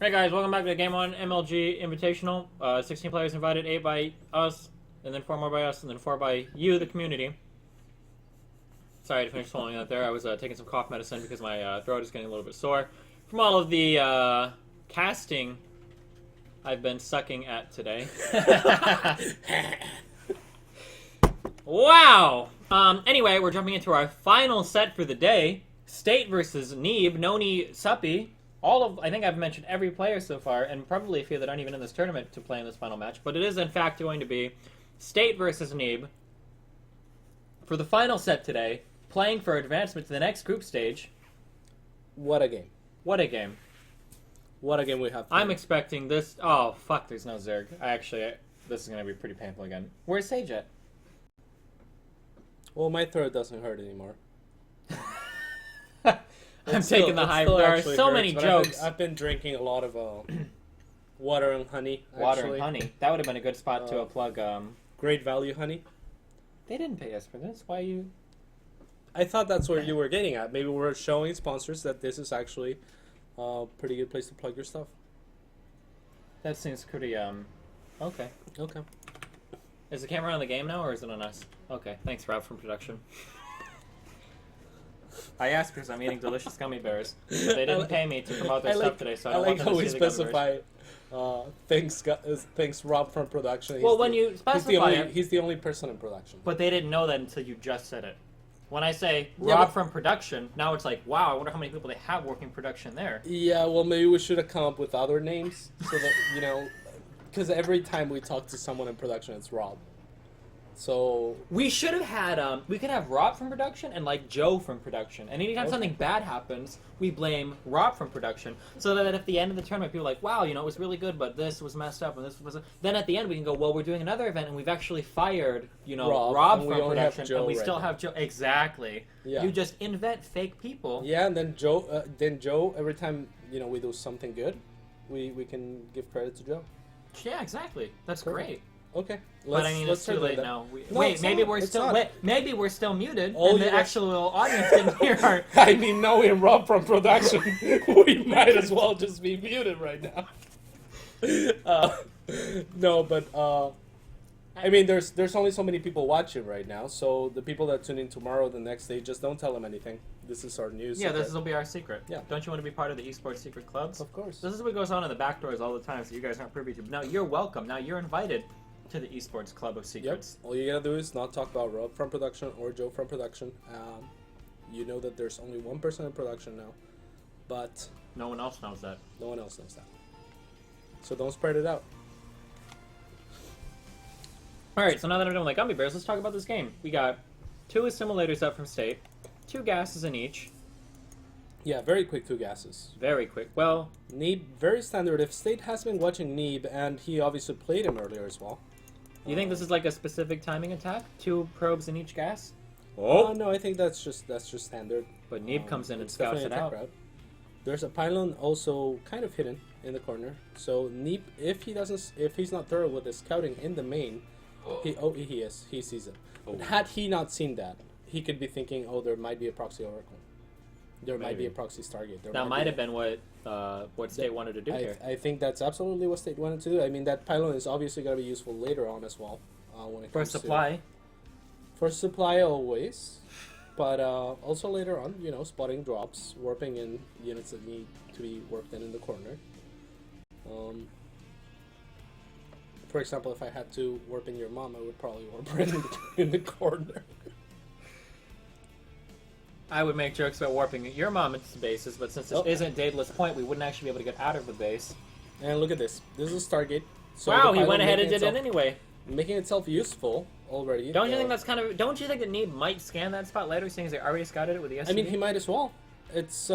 Hey guys, welcome back to the GameOn MLG Invitational. 16 players invited, 8 by us, and then 4 more by us, and then 4 by you, the community. Sorry to finish swallowing that there. I was taking some cough medicine because my throat is getting a little bit sore from all of the casting I've been sucking at today. Wow! Anyway, we're jumping into our final set for the day. State versus Neeb, Noni, Suppi. I think I've mentioned every player so far, and probably a few that aren't even in this tournament to play in this final match. But it is, in fact, going to be State versus Neeb for the final set today, playing for advancement to the next group stage. What a game. What a game. What a game we have played. I'm expecting this... Oh, fuck, there's no Zerg. This is going to be pretty painful again. Where's Sage at? Well, my throat doesn't hurt anymore. I'm taking the high. There are so many jokes. I've been drinking a lot of water and honey. Water and honey. That would have been a good spot to plug. Great value honey. They didn't pay us for this. Why you? I thought that's where you were getting at. Maybe we're showing sponsors that this is actually a pretty good place to plug your stuff. That seems pretty. Okay. Okay. Is the camera on the game now, or is it on us? Okay. Thanks, Rob from production. I asked because I'm eating delicious gummy bears. They didn't pay me to promote their stuff today, so I don't want them to see the gummy bears. Thanks Rob from production. Well, when you specify it... He's the only person in production. But they didn't know that until you just said it. When I say Rob from production, now it's like, wow, I wonder how many people they have working production there. Yeah, well, maybe we should have come up with other names so that, because every time we talk to someone in production, it's Rob. So we should have had we could have Rob from production and like Joe from production, and anytime something bad happens, we blame Rob from production, so that at the end of the tournament, people are like, wow, it was really good, but this was messed up, and this was. Then at the end, we can go, well, we're doing another event, and we've actually fired Rob from production, and we still have Joe. Exactly. Yeah. You just invent fake people. Yeah, and then Joe. Every time we do something good, we can give credit to Joe. Yeah, exactly. That's great. Okay, but I mean, it's too late now. Maybe we're still muted, and the actual audience didn't hear our... I mean, knowing Rob from production, we might as well just be muted right now. No, but I mean, there's only so many people watching right now, so the people that tune in tomorrow, the next day, just don't tell them anything. This is our news. Yeah, this will be our secret. Yeah. Don't you want to be part of the esports secret clubs? Of course. This is what goes on in the back doors all the time, so you guys aren't privy to. Now you're welcome. Now you're invited to the esports club of secrets. Yep. All you gotta do is not talk about Rob from production or Joe from production. You know that there's only one person in production now, but no one else knows that. No one else knows that. So don't spread it out. Alright, so now that I'm done with my gummy bears, let's talk about this game. We got 2 assimilators up from State, 2 gases in each. Yeah, very quick 2 gases. Very quick. Well, Neeb, very standard. If State has been watching Neeb, and he obviously played him earlier as well. You think this is like a specific timing attack? 2 probes in each gas? No, I think that's just standard. But Neeb comes in and scouts it out. Route. There's a pylon also kind of hidden in the corner. So Neeb, if he's not thorough with his scouting in the main, he is. He sees it. But had he not seen that, he could be thinking, there might be a proxy oracle. There might be a proxy Stargate. That might have been what State wanted to do here. I think that's absolutely what State wanted to do. I mean, that pylon is obviously going to be useful later on as well. When it comes supply. For supply always. But also later on, spotting drops, warping in units that need to be warped in the corner. For example, if I had to warp in your mom, I would probably warp her in the corner. I would make jokes about warping your mom into bases, but since it isn't Daedalus Point, we wouldn't actually be able to get out of the base. And look at this. This is Stargate. So wow, he went ahead and did it anyway. Making itself useful already. Don't you think that's kind of... Don't you think that Neeb might scan that spot later, seeing as they already scouted it with the SCV? I mean, he might as well. It's...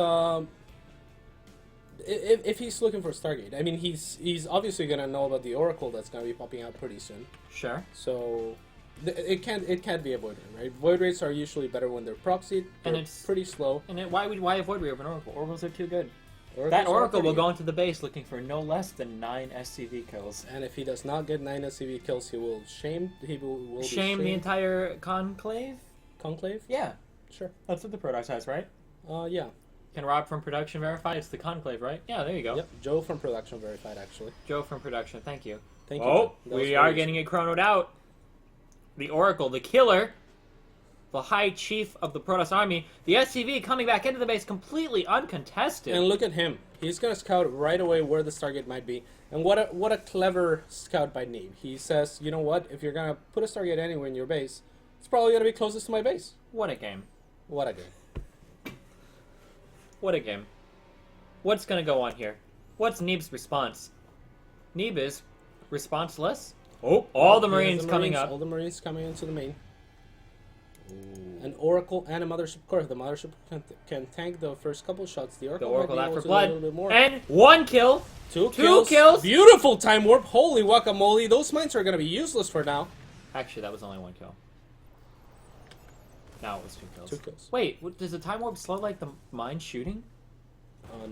If he's looking for Stargate, I mean, he's obviously going to know about the Oracle that's going to be popping out pretty soon. Sure. So... It can't be avoided, right? Void rates are usually better when they're proxied. And it's pretty slow. And why avoid rate over an Oracle? Oracles are too good. That Oracle will go into the base looking for no less than 9 SCV kills. And if he does not get 9 SCV kills, he will shame the entire conclave. Conclave? Yeah, sure. that's what the Protoss has, right? Yeah. Can Rob from production verify? It's the Conclave, right? Yeah, there you go. Yep, Joe from production verified, actually. Joe from production, thank you. Thank you. Oh, man. That was we are very getting it chronoed out. The Oracle, the killer, the High Chief of the Protoss Army, the SCV coming back into the base completely uncontested. And look at him. He's going to scout right away where the Stargate might be. And what a clever scout by Neeb. He says, you know what? If you're going to put a Stargate anywhere in your base, it's probably going to be closest to my base. What a game. What a game. What a game. What's going to go on here? What's Neeb's response? Neeb is responseless. Oh, all the Marines coming up. All the Marines coming into the main. An Oracle and a Mothership Core. The Mothership can tank the first couple shots. The Oracle might be able to do a little bit more. And 1 kill. Two kills. Beautiful time warp. Holy guacamole. Those mines are going to be useless for now. Actually, that was only 1 kill. Now it was 2 kills. 2 kills. Wait, does the time warp slow like the mine shooting?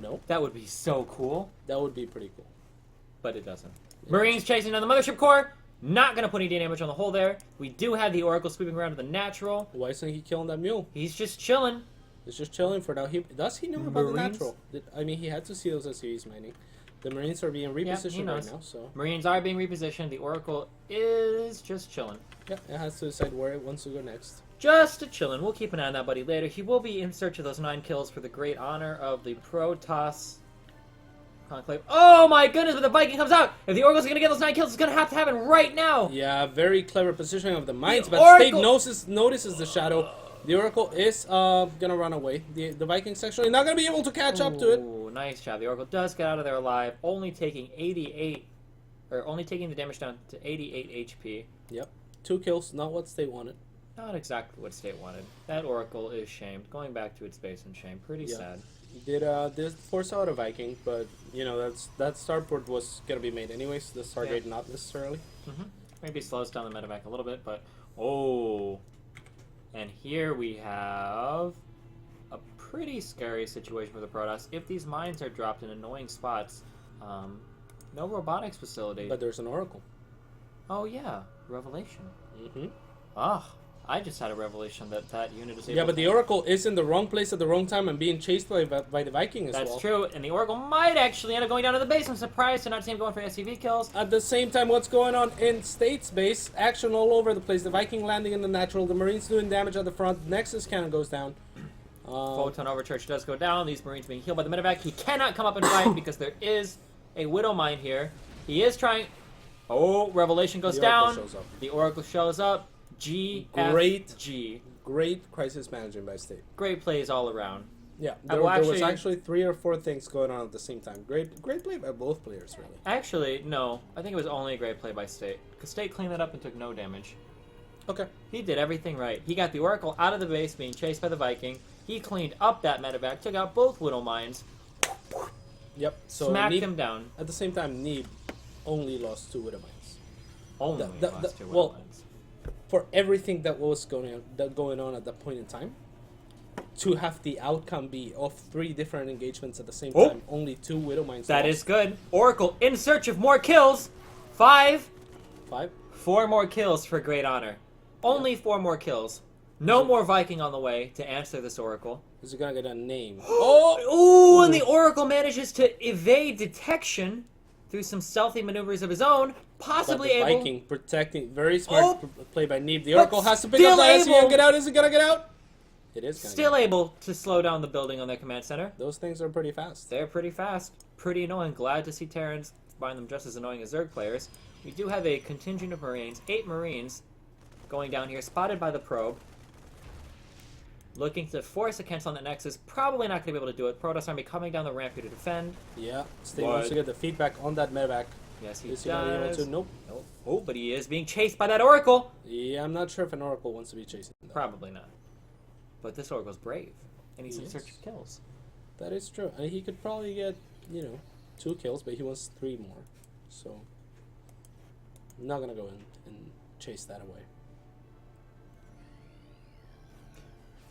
No. That would be so cool. That would be pretty cool. But it doesn't. Yeah. Marines chasing down the Mothership Core. Not going to put any damage on the hole there. We do have the Oracle sweeping around to the natural. Why isn't he killing that mule? He's just chilling. He's just chilling for now. Does he know about the natural? I mean, he had to see those as he's mining. The Marines are being repositioned right now, so... Marines are being repositioned. The Oracle is just chilling. Yeah, it has to decide where it wants to go next. Just a chillin'. We'll keep an eye on that buddy later. He will be in search of those 9 kills for the great honor of the Protoss Conclave. Oh my goodness, but the Viking comes out! If the Oracle's gonna get those 9 kills, it's gonna have to happen right now! Yeah, very clever positioning of the mines, but State notices the shadow. The Oracle is gonna run away. The Vikings actually not gonna be able to catch up to it. Ooh, nice job. The Oracle does get out of there alive, only taking the damage down to 88 HP. Yep. 2 kills, not what State wanted. Not exactly what State wanted. That Oracle is shamed. Going back to its base in shame. Pretty sad. Did force out a Viking, but you know that starport was gonna be made anyways. The Stargate not necessarily. Maybe slows down the medevac a little bit, but oh, and here we have a pretty scary situation for the Protoss. If these mines are dropped in annoying spots, no robotics facility. But there's an Oracle. Oh yeah, revelation. I just had a revelation that unit is able. Yeah, but the Oracle is in the wrong place at the wrong time and being chased by the Viking as well. That's true, and the Oracle might actually end up going down to the base. I'm surprised to not see him going for SCV kills. At the same time, what's going on in State's base? Action all over the place. The Viking landing in the natural. The Marines doing damage at the front. Nexus cannon goes down. Photon Overcharge does go down. These Marines being healed by the medevac. He cannot come up and fight because there is a Widow Mine here. He is trying... Oh, Revelation goes down. The Oracle shows up. Great crisis management by State. Great plays all around. Yeah, there was actually 3 or 4 things going on at the same time. Great play by both players, really. Actually, no. I think it was only a great play by State. Because State cleaned that up and took no damage. Okay. He did everything right. He got the Oracle out of the base being chased by the Viking. He cleaned up that medevac, took out both Widow Mines. Yep. So smacked him down. At the same time, Neeb only lost 2 Widow Mines. Only lost 2 Widow Mines. For everything that was going on at that point in time, to have the outcome be of 3 different engagements at the same time, only 2 Widow Mines. That is good. Oracle in search of more kills. 5. 4 more kills for great honor. Only 4 more kills. No more Viking on the way to answer this Oracle. Is he gonna get a name? Oh, and the Oracle manages to evade detection through some stealthy maneuvers of his own, possibly able... Viking protecting, very smart play by Neeb. The Oracle has to pick up the SE and get out. Is it gonna get out? It is gonna still able to slow down the building on their command center. Those things are pretty fast. They're pretty fast. Pretty annoying. Glad to see Terrans find them just as annoying as Zerg players. We do have a contingent of Marines, 8 Marines, going down here, spotted by the probe. Looking to force a cancel on the Nexus. Probably not going to be able to do it. Protoss Army coming down the ramp here to defend. Yeah, State wants to get the feedback on that medevac. Yes, he does. Nope. Oh, but he is being chased by that Oracle. Yeah, I'm not sure if an Oracle wants to be chasing that. Probably not. But this Oracle's brave, and he's in search of kills. That is true. And he could probably get, 2 kills, but he wants 3 more. So, I'm not going to go in and chase that away.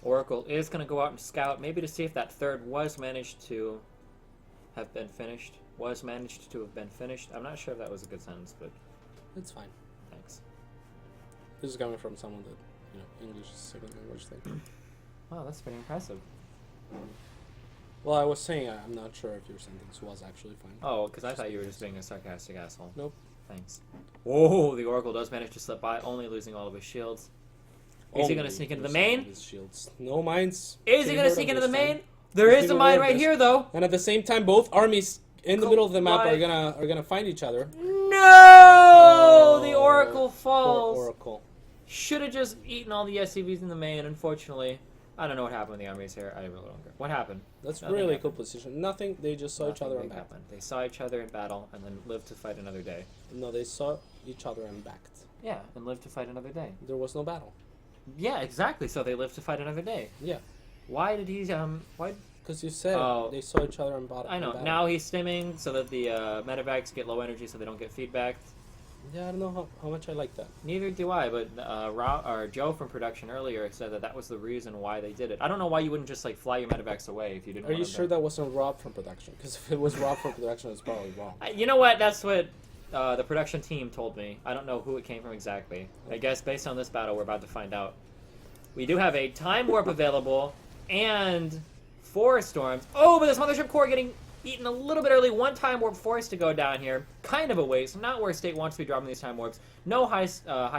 Oracle is going to go out and scout, maybe to see if that third was managed to have been finished. I'm not sure if that was a good sentence, but... It's fine. Thanks. This is coming from someone that, English is a second language thing. Wow, that's pretty impressive. Well, I was saying I'm not sure if your sentence was actually fine. Oh, because I thought you were just being a sarcastic asshole. Nope. Thanks. Whoa, the Oracle does manage to slip by, only losing all of his shields. Is he going to sneak into the main? His shields. No mines. Is he going to sneak into the main? There is a mine right here, though. And at the same time, both armies in the middle of the map are gonna find each other. No! The Oracle falls. Poor Oracle. Should have just eaten all the SCVs in the main, unfortunately. I don't know what happened with the armies here. I really don't care. What happened? That's Nothing really happened. cool position. Nothing. They just saw each other and backed. Happened. They saw each other in battle and then lived to fight another day. No, they saw each other and backed. Yeah, and lived to fight another day. There was no battle. Yeah, exactly. So they lived to fight another day. Yeah. Why did he why? Because you said they saw each other and battle. I know. Now he's stimming so that the medevacs get low energy so they don't get feedback. Yeah, I don't know how much I like that. Neither do I, but Joe from production earlier said that was the reason why they did it. I don't know why you wouldn't just like fly your medevacs away if you didn't. Are you sure that wasn't robbed from production? Because if it was robbed from production, it's probably wrong. You know what? That's what the production team told me. I don't know who it came from exactly. I guess based on this battle, we're about to find out. We do have a time warp available and 4 storms. Oh, but this mothership core getting eaten a little bit early. 1 time warp forced to go down here. Kind of a waste. Not where State wants to be dropping these time warps. No high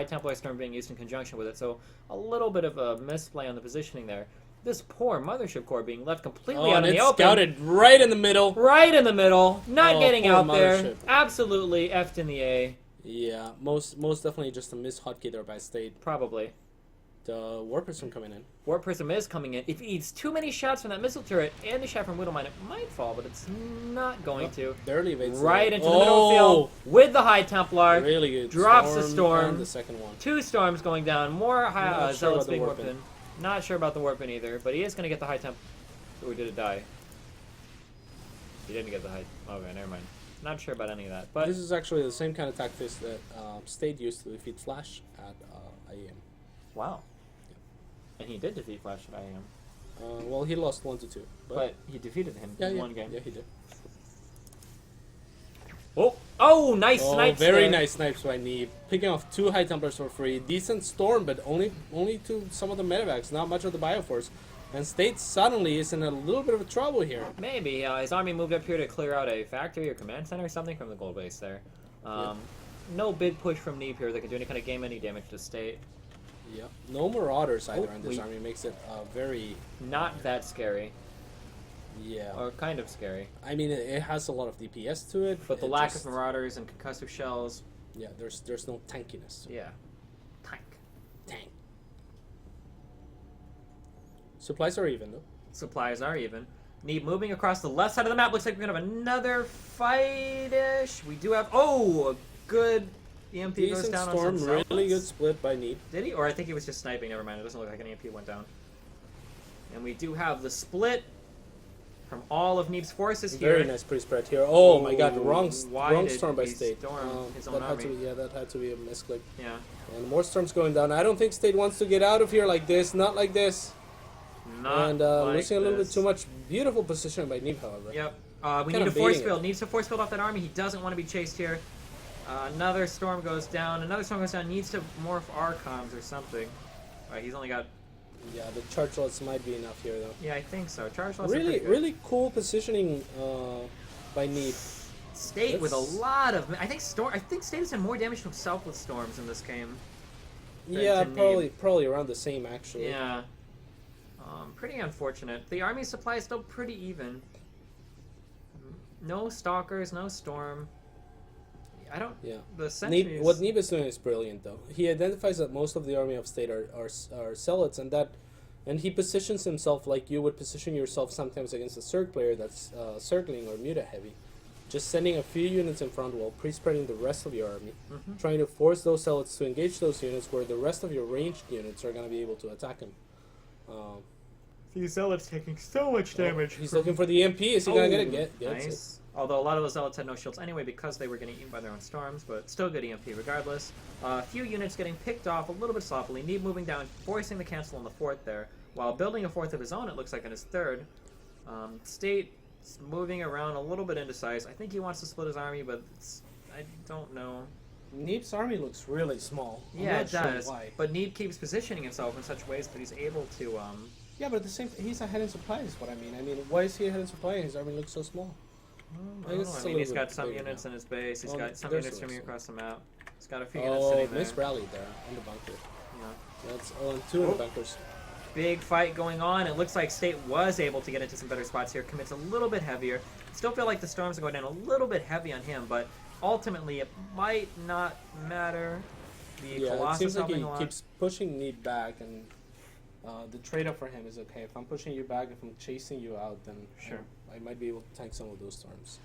Templar storm being used in conjunction with it, so a little bit of a misplay on the positioning there. This poor mothership core being left completely out in the open. Scouted right in the middle. Right in the middle. Not getting out there. Mothership. Absolutely effed in the A. Yeah, most definitely just a miss hotkey there by State. Probably. The Warp Prism coming in. Warp Prism is coming in. If he eats too many shots from that missile turret and the shot from Widowmine, it might fall, but it's not going to. Barely evades right into the middle of the field with the High Templar. Really good. Drops the storm. And the second one. 2 storms going down. More Zealots being warped warping. in. Not sure about the warping either, but he is going to get the High Temp. Or did it die? He didn't get the High. Okay, never mind. Not sure about any of that. But this is actually the same kind of tactics that State used to defeat Flash at IEM. Wow. And he did defeat Flash at IEM. Well, he lost 1-2, but he defeated him in one game. Yeah, he did. Oh, nice snipes! Very there. nice snipes by Neeb. Picking off 2 High Templars for free. Decent storm, but only to some of the medevacs. Not much of the Bioforce. And State suddenly is in a little bit of trouble here. Maybe his army moved up here to clear out a factory or command center or something from the gold base there. No big push from Neeb here that can do any kind of any damage to State. Yep. No Marauders either in this army makes it very... Not that scary. Yeah. Or kind of scary. I mean, it has a lot of DPS to it. But the lack of Marauders and concussive shells... Yeah, there's no tankiness to it. Yeah. Tank. Supplies are even, though. Supplies are even. Neeb moving across the left side of the map. Looks like we're going to have another fight-ish. We do have... Oh, a good... EMP Decent goes down storm, on some really good split by Neeb. Did he? Or I think he was just sniping. Never mind. It doesn't look like an EMP went down. And we do have the split from all of Neeb's forces here. Very nice pre-spread here. Oh my god, wrong storm by State. That had to be a misclick. Yeah. And more storms going down. I don't think State wants to get out of here like this. Not like this. Not like losing a little bit too much. Beautiful position by Neeb, however. Yep. We need a force field. Needs a force field off that army. He doesn't want to be chased here. Another storm goes down. Another storm goes down. Needs to morph Archons or something. Alright, he's only got... Yeah, the charge lots might be enough here, though. Yeah, I think so. Charge lots really cool positioning by Neeb. State with a lot of... I think State has done more damage to himself with storms in this game. Yeah, probably around the same, actually. Yeah. Pretty unfortunate. The army supply is still pretty even. No stalkers, no storm. I don't... Yeah. The sentries... What Neeb is doing is brilliant, though. He identifies that most of the army of State are zealots, and he positions himself like you would position yourself sometimes against a Zerg player that's circling or muta heavy. Just sending a few units in front while pre-spreading the rest of your army. Trying to force those zealots to engage those units where the rest of your ranged units are going to be able to attack him. These zealots taking so much damage. He's looking for the EMP. Is he going to get it? Nice. Although a lot of those zealots had no shields anyway because they were getting eaten by their own storms, but still good EMP regardless. A few units getting picked off a little bit sloppily. Neeb moving down, forcing the cancel on the 4th there, while building a 4th of his own, it looks like, in his 3rd. State moving around a little bit indecisive. I think he wants to split his army, but I don't know. Neeb's army looks really small. Yeah, it does. But Neeb keeps positioning himself in such ways that he's able to Yeah, but at the same he's ahead in supply is what I mean. I mean, why is he ahead in supply and his army looks so small? I don't know. I mean, he's got some units in his base. He's got some units swimming across the map. He's got a few units sitting there. Nice rally there on the bunker. Yeah. That's two in the bunkers. Big fight going on. It looks like State was able to get into some better spots here. Commits a little bit heavier. Still feel like the storms are going down a little bit heavy on him, but ultimately it might not matter. The Colossus it seems like he helping a lot. keeps pushing Neeb back, and the trade-off for him is okay. If I'm pushing you back, if I'm chasing you out, then Sure. I might be able to tank some of those storms.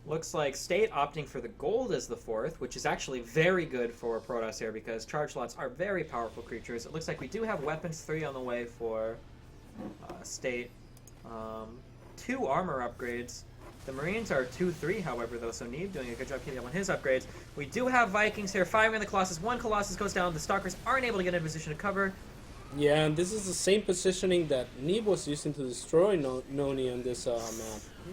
Looks like State opting for the gold as the fourth, which is actually very good for Protoss here because charge slots are very powerful creatures. It looks like we do have weapons 3 on the way for State. 2 armor upgrades. The Marines are 2-3, however, though, so Neeb doing a good job keeping up on his upgrades. We do have Vikings here firing the Colossus. 1 Colossus goes down. The Stalkers aren't able to get in position to cover. Yeah, and this is the same positioning that Neeb was using to destroy Noni on this map.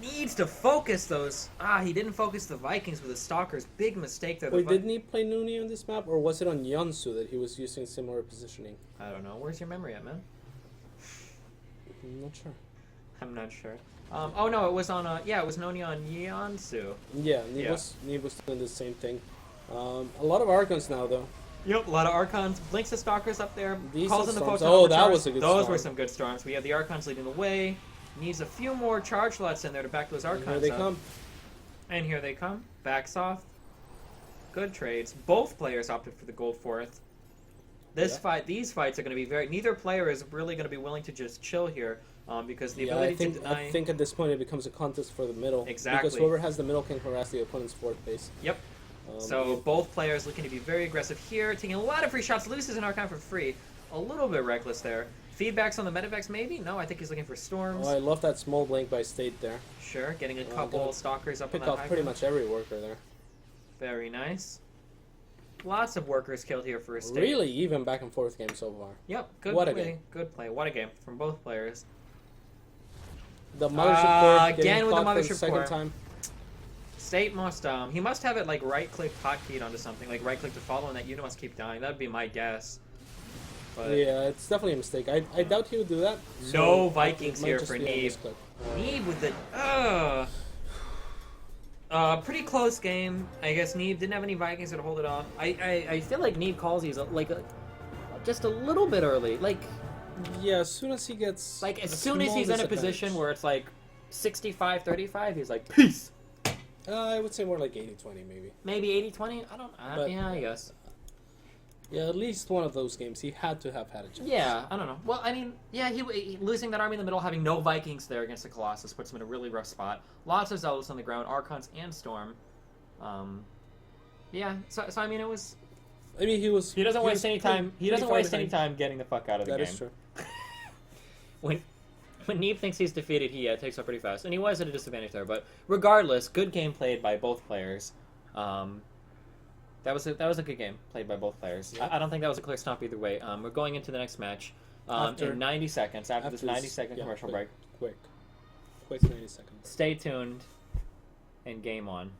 Needs to focus those. He didn't focus the Vikings with the Stalkers. Big mistake there. Wait, did Neeb play Noni on this map, or was it on Yonsu that he was using similar positioning? I don't know. Where's your memory at, man? I'm not sure. I'm not sure. Oh no, it was on. It was Noni on Yeonsu. Yeah, Neeb was doing the same thing. A lot of Archons now, though. Yep, a lot of Archons. Blinks the Stalkers up there. These Calls are in the storms. Photon That Overcharge. was a good Those storm. were some good storms. We have the Archons leading the way. Needs a few more charge slots in there to back those Archons Here they up. come. And here they come. Backs off. Good trades. Both players opted for the gold fourth. These fights are going to be very. Neither player is really going to be willing to just chill here, because the ability to deny. I think at this point it becomes a contest for the middle. Exactly. Because whoever has the middle can harass the opponent's fourth base. Yep. So both players looking to be very aggressive here, taking a lot of free shots. Loses an Archon for free. A little bit reckless there. Feedbacks on the Medivacs, maybe? No, I think he's looking for storms. Oh, I love that small blink by State there. Sure, getting a couple Stalkers up on Pick that off high pretty ground. much every worker there. Very nice. Lots of workers killed here for a State. Really even back and forth game so far. Yep, good What a play. game. Good play. What a game from both players. The mothership core again with the for the mothership second core. time. State must he must have it like right-click hotkeyed onto something, like right-click to follow, and that unit must keep dying. That'd be my guess. But Yeah, it's definitely a mistake. I doubt he would do that. No so Vikings it might here just for be a Neeb. misclick. Neeb with the pretty close game. I guess Neeb didn't have any Vikings to hold it off. I feel like Neeb calls these just a little bit early. Yeah, as soon as he gets As a soon as small he's in a disadvantage. position where it's like 65-35, he's like, peace. I would say more like 80-20 maybe. Maybe 80-20? I don't But- yeah, I guess. Yeah, at least one of those games he had to have had a chance. Yeah, I don't know. Well, I mean, yeah, he losing that army in the middle, having no Vikings there against the Colossus puts him in a really rough spot. Lots of Zealots on the ground, Archons and Storm. Yeah, so I mean, it was. I mean, He doesn't waste any time. He doesn't waste any time getting the fuck out of the That game. is true. When Neeb thinks he's defeated, he takes up pretty fast, and he was at a disadvantage there. But regardless, good game played by both players. That was a good game played by both players. Yeah. I don't think that was a clear stomp either way. We're going into the next match in 90 seconds after this 90-second commercial break. Quick 90 seconds. Stay tuned and game on.